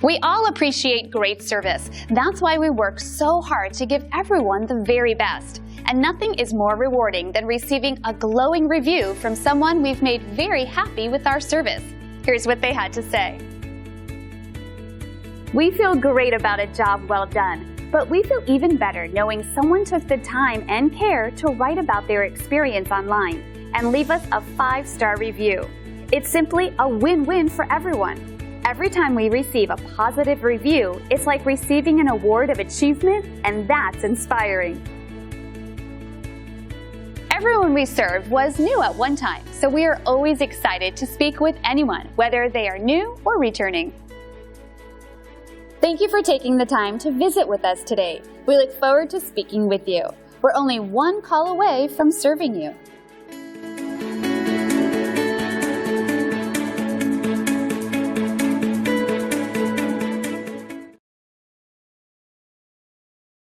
We all appreciate great service. That's why we work so hard to give everyone the very best. And nothing is more rewarding than receiving a glowing review from someone we've made very happy with our service. Here's what they had to say. We feel great about a job well done, but we feel even better knowing someone took the time and care to write about their experience online and leave us a 5-star review. It's simply a win-win for everyone. Every time we receive a positive review, it's like receiving an award of achievement, and that's inspiring. Everyone we serve was new at one time, so we are always excited to speak with anyone, whether they are new or returning. Thank you for taking the time to visit with us today. We look forward to speaking with you. We're only one call away from serving you.